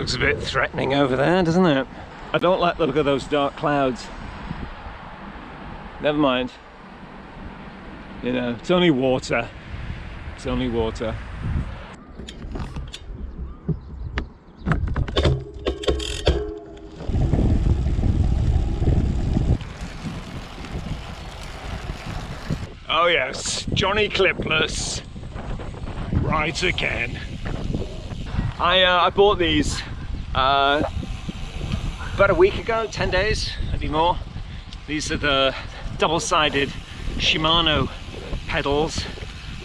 Looks a bit threatening over there, doesn't it? I don't like the look of those dark clouds. Never mind. You know, it's only water. It's only water. Oh yes, Johnny Clipless rides again. I bought these about a week ago, 10 days, maybe more. These are the double-sided Shimano pedals,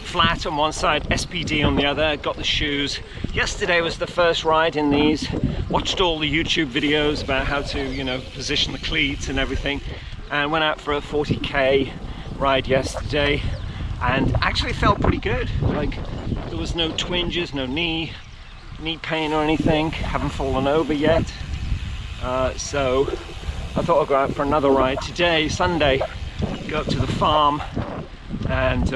flat on one side, SPD on the other. Got the shoes. Yesterday was the first ride in these. Watched all the YouTube videos about how to, you know, position the cleats and everything, and went out for a 40k ride yesterday, and actually felt pretty good. Like, there was no twinges, no knee pain or anything. Haven't fallen over yet. So I thought I'd go out for another ride today, Sunday, go up to the farm, and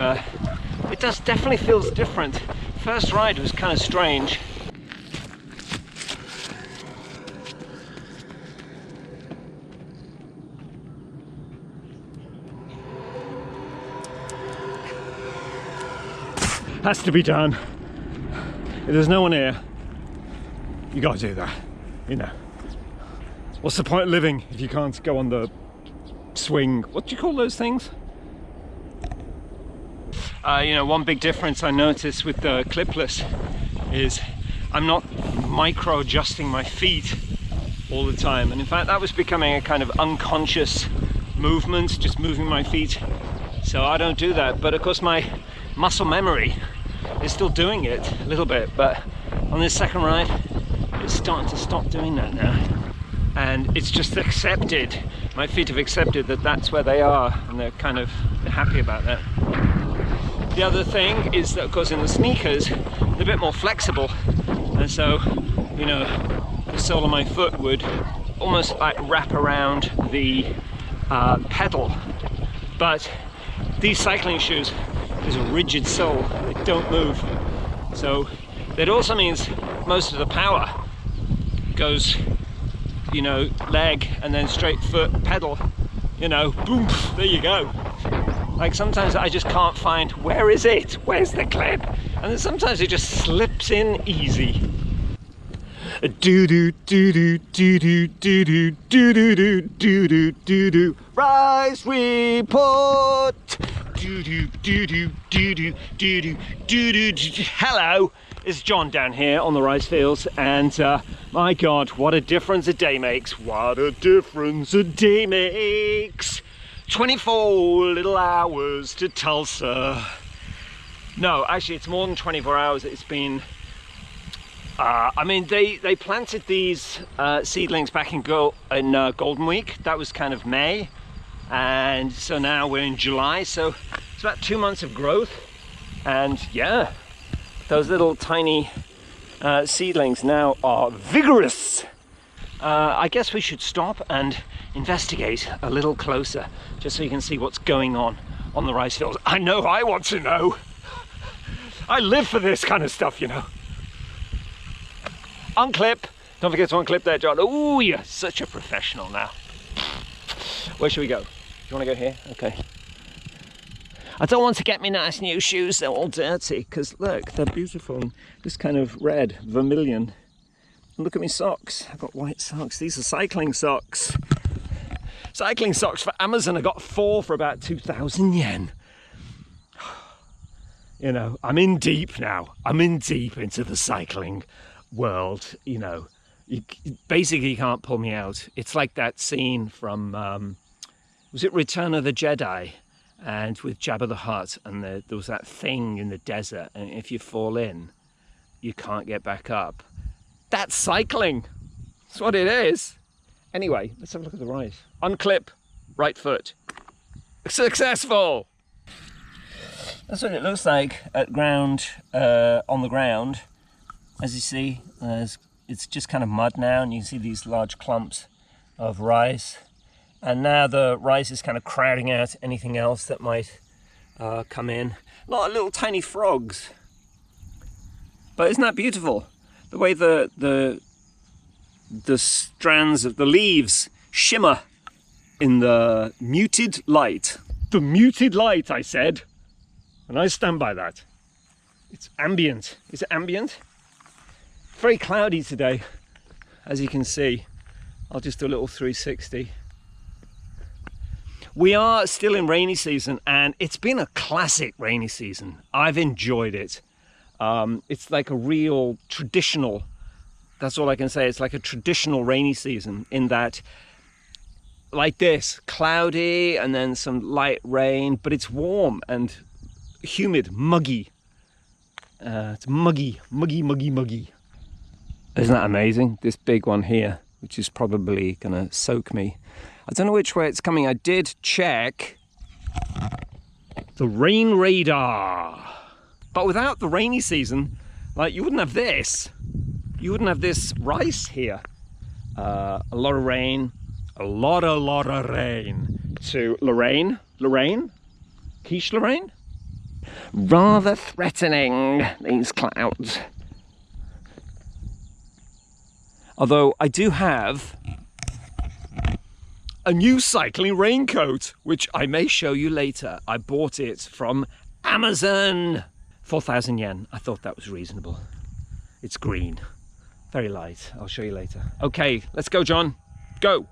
it definitely feels different. First ride was kind of strange. Has to be done. If there's no one here, you gotta do that, you know. What's the point of living if you can't go on the swing? What do you call those things? You know, one big difference I noticed with the clipless is I'm not micro adjusting my feet all the time, and in fact that was becoming a kind of unconscious movement, just moving my feet. So I don't do that, but of course my muscle memory is still doing it a little bit, but on this second ride it's starting to stop doing that now, and it's just accepted. My feet have accepted that that's where they are, and they're kind of happy about that. The other thing is that of course in the sneakers they're a bit more flexible, and so, you know, the sole of my foot would almost like wrap around the pedal, but these cycling shoes, there's a rigid sole, they don't move. So that also means most of the power goes, you know, leg and then straight foot pedal, you know, boom, there you go. Like sometimes I just can't find, where is it? Where's the clip? And then sometimes it just slips in easy. Do do do do do do do do do do do do do do Rise report. Do do do do do do do do do. Hello, it's John down here on the rice fields, and my God, what a difference a day makes! What a difference a day makes! 24 little hours to Tulsa. No, actually, it's more than 24 hours. It's been. I mean, they planted these seedlings back in Golden Week. That was kind of May, and so now we're in July. So it's about 2 months of growth, and yeah, those little tiny seedlings now are vigorous. I guess we should stop and investigate a little closer, just so you can see what's going on the rice fields. I know I want to know. I live for this kind of stuff, you know. Unclip. Don't forget to unclip there, John. Oh, you're such a professional now. Where should we go? Do you want to go here? Okay. I don't want to get me nice new shoes. They're all dirty, because look, they're beautiful. This kind of red, vermilion. And look at me socks. I've got white socks. These are cycling socks. Cycling socks for Amazon. I got 4 for about 2,000 yen. You know, I'm in deep now. I'm in deep into the cycling world, you know. You basically can't pull me out. It's like that scene from was it Return of the Jedi, and with Jabba the Hutt, and there was that thing in the desert, and if you fall in you can't get back up. That's cycling. That's what it is. Anyway, let's have a look at the rice. Unclip, right foot. Successful. That's what it looks like at ground, on the ground. As you see, it's just kind of mud now, and you can see these large clumps of rice. And now the rice is kind of crowding out anything else that might come in. A lot of little tiny frogs. But isn't that beautiful? The way the the strands of the leaves shimmer in the muted light. The muted light, I said, and I stand by that. It's ambient. Is it ambient? Very cloudy today, as you can see. I'll just do a little 360. We are still in rainy season, and it's been a classic rainy season. I've enjoyed it. It's like a real traditional, that's all I can say. It's like a traditional rainy season in that, like this, cloudy and then some light rain, but it's warm and humid, muggy. It's muggy. Isn't that amazing? This big one here, which is probably gonna soak me. I don't know which way it's coming. I did check the rain radar, but without the rainy season, like, you wouldn't have this. You wouldn't have this rice here. A lot of rain, a lot of rain. To Lorraine, Quiche Lorraine? Rather threatening, these clouds. Although I do have a new cycling raincoat, which I may show you later. I bought it from Amazon. 4,000 yen. I thought that was reasonable. It's green, very light. I'll show you later. Okay, let's go, John. Go.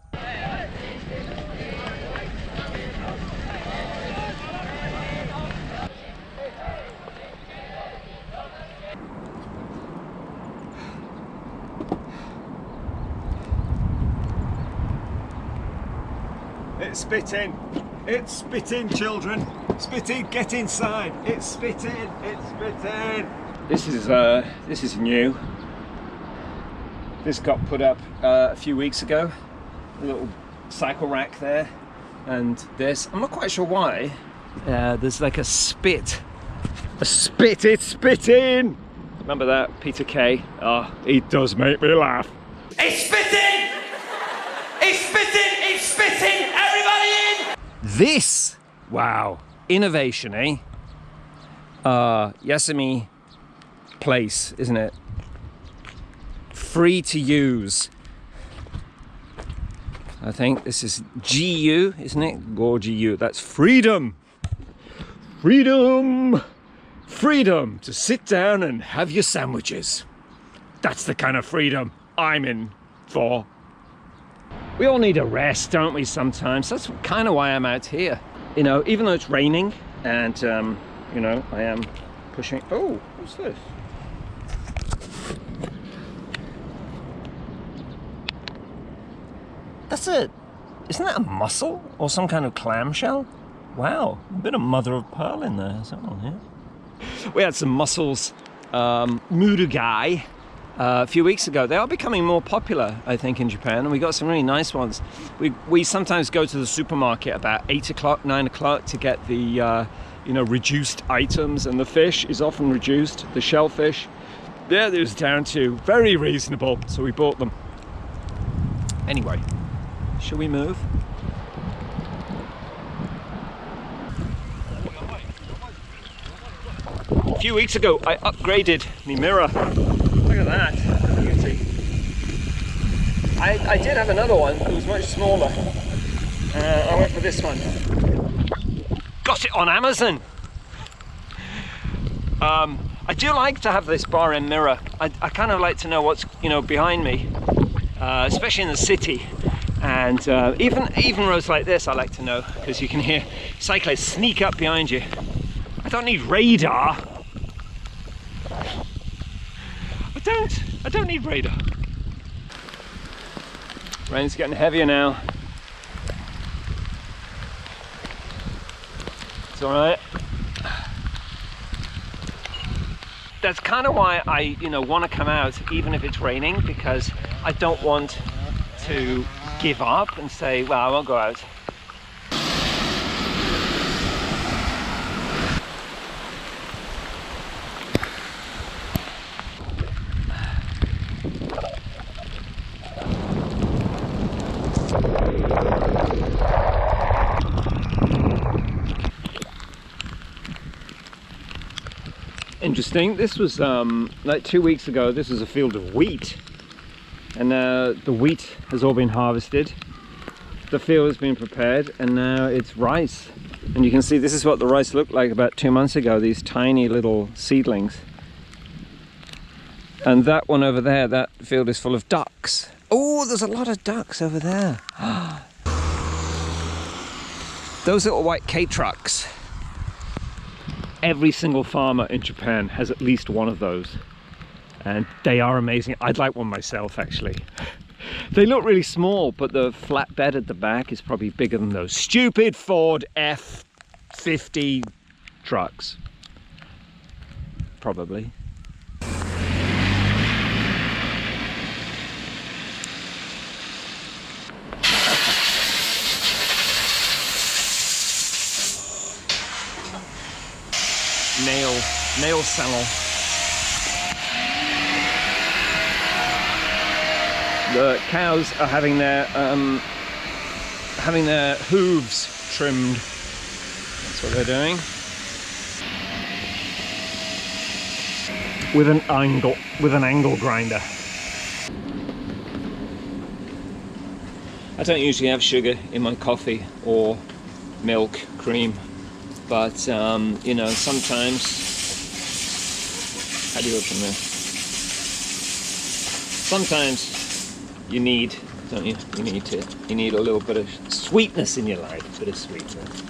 It's spitting. It's spitting, children. Spitting, get inside. It's spitting. It's spitting. This is new. This got put up a few weeks ago. A little cycle rack there, and this. I'm not quite sure why. There's like a spit. A spit. It's spitting. Remember that, Peter Kay? Oh, he does make me laugh. It's spitting. It's spitting. It's spitting. Everybody in. This. Wow. Innovation, eh? Yasumi Place, isn't it? Free to use. I think this is GU, isn't it? GU. That's freedom. Freedom. Freedom to sit down and have your sandwiches. That's the kind of freedom I'm in for. We all need a rest, don't we, sometimes? That's kind of why I'm out here. You know, even though it's raining and, you know, I am pushing. Oh, what's this? That's it. Isn't that a mussel or some kind of clamshell? Wow, a bit of mother of pearl in there. Something, yeah. We had some mussels, murugai, a few weeks ago. They are becoming more popular, I think, in Japan, and we got some really nice ones. We sometimes go to the supermarket about 8 o'clock, 9 o'clock to get the, you know, reduced items, and the fish is often reduced, the shellfish. Yeah, it was down to very reasonable, so we bought them. Anyway, shall we move? A few weeks ago, I upgraded my mirror. Look at that, that's a beauty. I did have another one, it was much smaller. I went for this one. Got it on Amazon. I do like to have this bar end mirror. I kind of like to know what's, you know, behind me, especially in the city. And even roads like this I like to know, because you can hear cyclists sneak up behind you. I don't need radar. I don't need radar. Rain's getting heavier now. It's all right. That's kind of why I, you know, want to come out even if it's raining, because I don't want to give up and say, well, I won't go out. Interesting. This was like 2 weeks ago. This was a field of wheat. And now the wheat has all been harvested. The field has been prepared, and now it's rice. And you can see this is what the rice looked like about 2 months ago, these tiny little seedlings. And that one over there, that field is full of ducks. Oh, there's a lot of ducks over there. Those little white K-trucks. Every single farmer in Japan has at least one of those. And they are amazing. I'd like one myself, actually. They look really small, but the flatbed at the back is probably bigger than those stupid Ford F-50 trucks. Probably. Nail salon. The cows are having their hooves trimmed. That's what they're doing. With an angle grinder. I don't usually have sugar in my coffee or milk, cream, but you know, sometimes. How do you open this? Sometimes you need, don't you? You need a little bit of sweetness in your life, a bit of sweetness.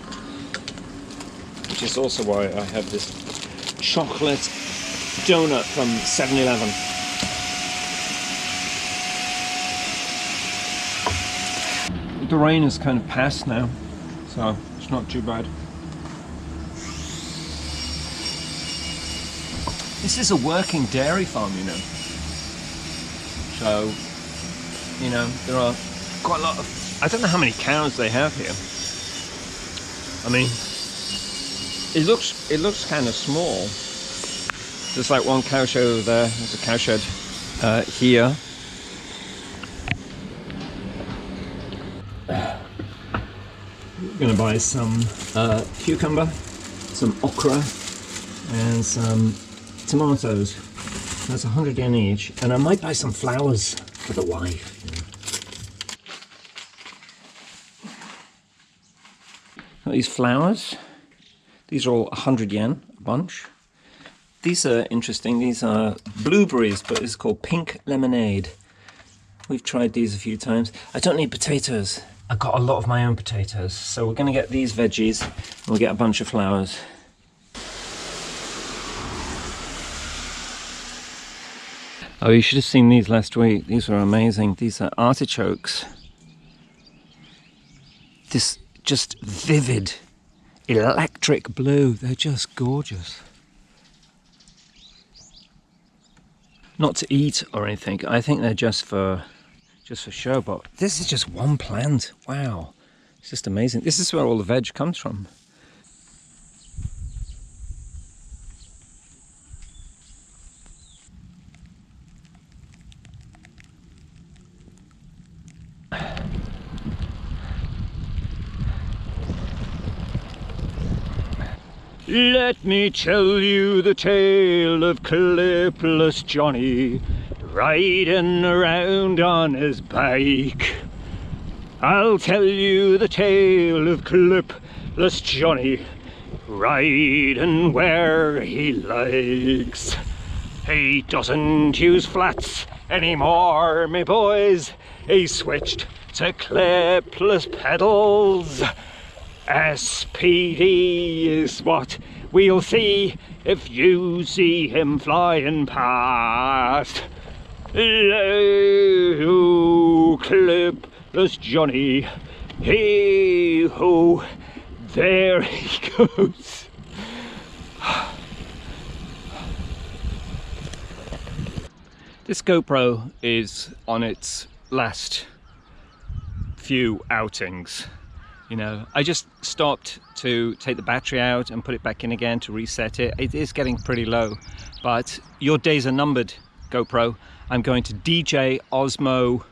Which is also why I have this chocolate donut from 7-Eleven. The rain has kind of passed now, so it's not too bad. This is a working dairy farm, you know. So, you know, there are quite a lot of, I don't know how many cows they have here. I mean, it looks kind of small. There's like one cow shed over there, there's a cow shed here. I'm gonna buy some cucumber, some okra, and some tomatoes. That's 100 yen each, and I might buy some flowers for the wife. You know. These flowers, these are all 100 yen a bunch. These are interesting. These are blueberries, but it's called pink lemonade. We've tried these a few times. I don't need potatoes. I've got a lot of my own potatoes, so we're going to get these veggies and we'll get a bunch of flowers. Oh, you should have seen these last week. These were amazing. These are artichokes. This just vivid, electric blue. They're just gorgeous. Not to eat or anything. I think they're just for show, but this is just one plant. Wow. It's just amazing. This is where all the veg comes from. Let me tell you the tale of Clipless Johnny riding around on his bike. I'll tell you the tale of Clipless Johnny riding where he likes. He doesn't use flats anymore, me boys. He switched to clipless pedals. SPD is what we'll see if you see him flying past. Oh, clipless Johnny, hey-ho, there he goes. This GoPro is on its last few outings. You know, I just stopped to take the battery out and put it back in again to reset it. It is getting pretty low, but your days are numbered, GoPro. I'm going to DJ Osmo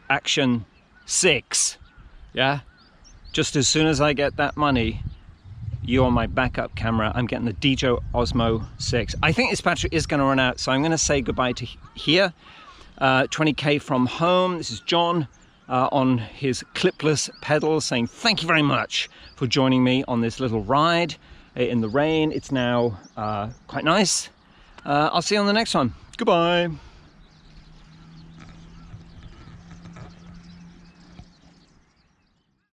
Action 6, yeah? Just as soon as I get that money, you're my backup camera. I'm getting the DJ Osmo 6. I think this battery is going to run out, so I'm going to say goodbye to here. 20k from home. This is John on his clipless pedals saying thank you very much for joining me on this little ride in the rain. It's now quite nice. I'll see you on the next one. Goodbye.